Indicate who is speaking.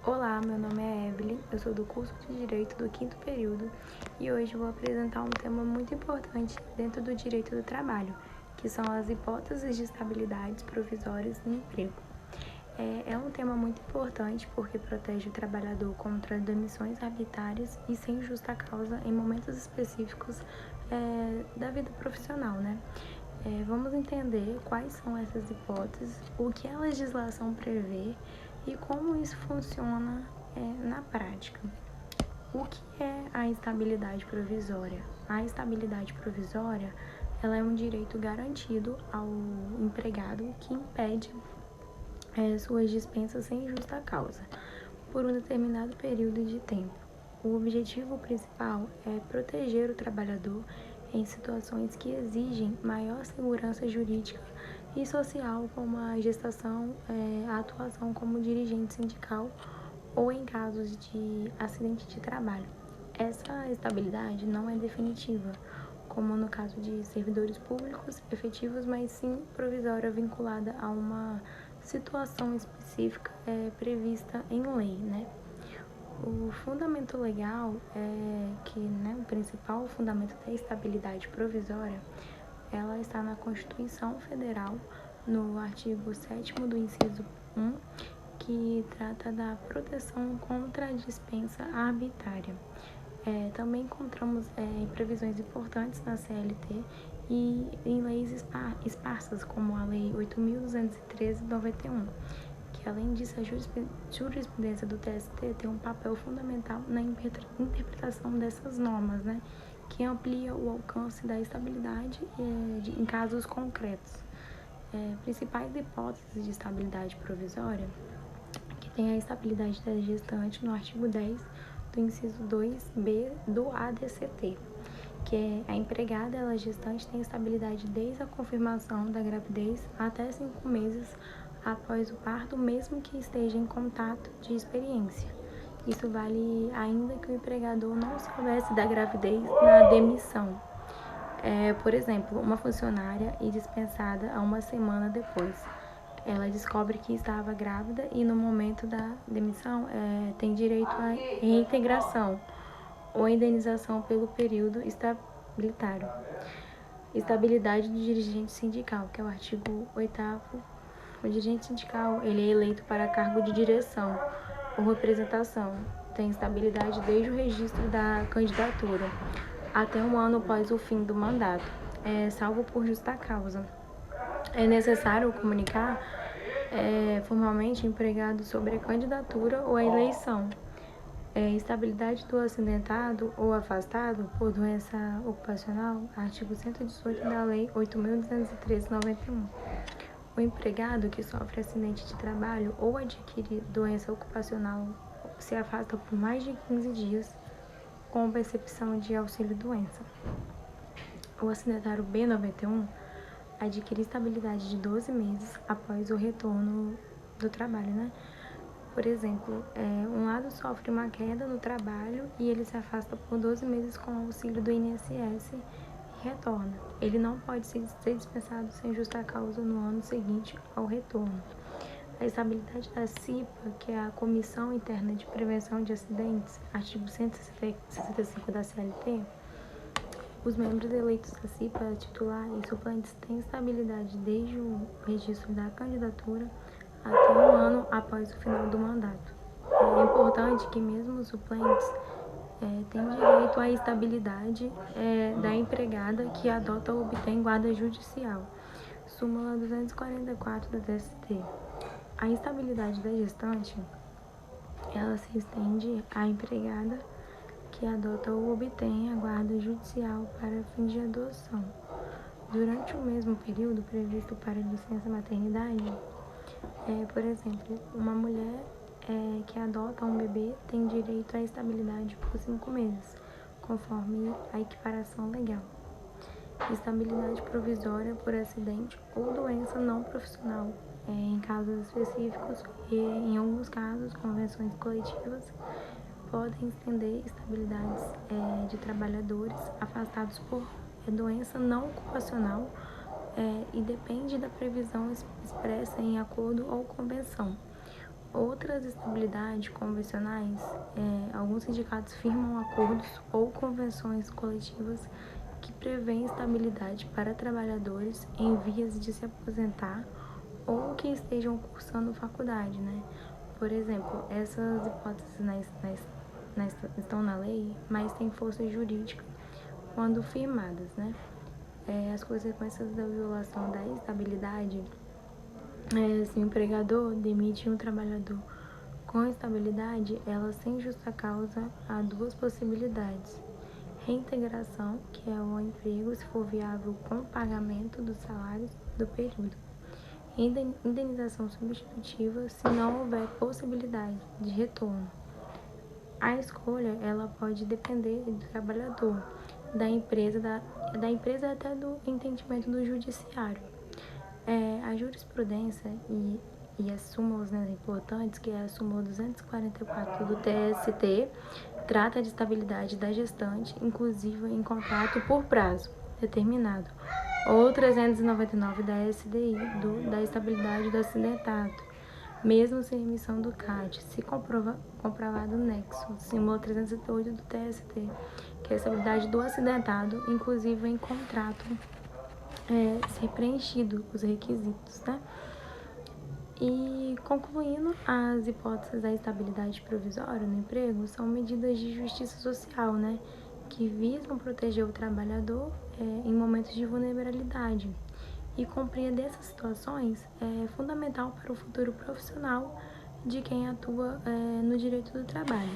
Speaker 1: Olá, meu nome é Evelyn, eu sou do curso de Direito do 5º período e hoje vou apresentar um tema muito importante dentro do direito do trabalho, que são as hipóteses de estabilidades provisórias no emprego. É um tema muito importante porque protege o trabalhador contra demissões arbitrárias e sem justa causa em momentos específicos da vida profissional, né? Vamos entender quais são essas hipóteses, o que a legislação prevê e como isso funciona na prática. O que é a estabilidade provisória? A estabilidade provisória ela é um direito garantido ao empregado que impede suas dispensas sem justa causa, por um determinado período de tempo. O objetivo principal é proteger o trabalhador em situações que exigem maior segurança jurídica e social, como a gestação, a atuação como dirigente sindical ou em casos de acidente de trabalho. Essa estabilidade não é definitiva, como no caso de servidores públicos efetivos, mas sim provisória vinculada a uma situação específica prevista em lei, né? O fundamento legal o principal fundamento da estabilidade provisória, ela está na Constituição Federal, no artigo 7º do inciso 1, que trata da proteção contra a dispensa arbitrária. Também encontramos previsões importantes na CLT e em leis esparsas, como a Lei 8.213 de 91, que além disso a jurisprudência do TST tem um papel fundamental na interpretação dessas normas, né, que amplia o alcance da estabilidade em casos concretos. Principais hipóteses de estabilidade provisória, que tem a estabilidade da gestante no artigo 10 do inciso 2b do ADCT, que é a empregada, ela gestante, tem estabilidade desde a confirmação da gravidez até 5 meses após o parto, mesmo que esteja em contato de experiência. Isso vale ainda que o empregador não soubesse da gravidez na demissão. Por exemplo, uma funcionária é dispensada a uma semana depois. Ela descobre que estava grávida e no momento da demissão tem direito à reintegração ou indenização pelo período estabilitário. Estabilidade do dirigente sindical, que é o artigo 8º. O dirigente sindical ele é eleito para cargo de direção ou representação. Tem estabilidade desde o registro da candidatura até um ano após o fim do mandato, salvo por justa causa. É necessário comunicar formalmente o empregado sobre a candidatura ou a eleição. Estabilidade do acidentado ou afastado por doença ocupacional, artigo 118 da Lei 8.213 de 91. O empregado que sofre acidente de trabalho ou adquire doença ocupacional se afasta por mais de 15 dias com percepção de auxílio-doença. O acidentário B91 adquire estabilidade de 12 meses após o retorno do trabalho, né? Por exemplo, um lado sofre uma queda no trabalho e ele se afasta por 12 meses com o auxílio do INSS e retorna. Ele não pode ser dispensado sem justa causa no ano seguinte ao retorno. A estabilidade da CIPA, que é a Comissão Interna de Prevenção de Acidentes, artigo 165 da CLT, os membros eleitos da CIPA, titular e suplentes, têm estabilidade desde o registro da candidatura até um ano após o final do mandato. É importante que mesmo os suplentes tenham direito à estabilidade da empregada que adota ou obtém guarda judicial. Súmula 244 da TST. A estabilidade da gestante, ela se estende à empregada que adota ou obtém a guarda judicial para fins de adoção. Durante o mesmo período previsto para licença maternidade, por exemplo, uma mulher que adota um bebê tem direito à estabilidade por 5 meses, conforme a equiparação legal. Estabilidade provisória por acidente ou doença não profissional, em casos específicos e, em alguns casos, convenções coletivas podem estender estabilidades de trabalhadores afastados por doença não ocupacional e depende da previsão expressa em acordo ou convenção. Outras estabilidades convencionais, alguns sindicatos firmam acordos ou convenções coletivas que prevêem estabilidade para trabalhadores em vias de se aposentar ou que estejam cursando faculdade, né? Por exemplo, essas hipóteses estão na lei, mas têm força jurídica quando firmadas, né? As consequências da violação da estabilidade, se o empregador demite um trabalhador com estabilidade, ela sem justa causa há duas possibilidades: reintegração, que é o emprego se for viável com pagamento dos salários do período, e indenização substitutiva se não houver possibilidade de retorno. A escolha ela pode depender do trabalhador, da empresa até do entendimento do judiciário. A jurisprudência e as súmulas, né, importantes, que é a súmula 244 do TST, trata de estabilidade da gestante, inclusive em contrato por prazo determinado, ou 399 da SDI, da estabilidade do acidentado, mesmo sem emissão do CAD, se comprovado o nexo, súmula 308 do TST, que é a estabilidade do acidentado, inclusive em contrato, ser preenchido os requisitos, tá? E concluindo, as hipóteses da estabilidade provisória no emprego são medidas de justiça social, né? Que visam proteger o trabalhador em momentos de vulnerabilidade. E compreender essas situações é fundamental para o futuro profissional de quem atua no direito do trabalho.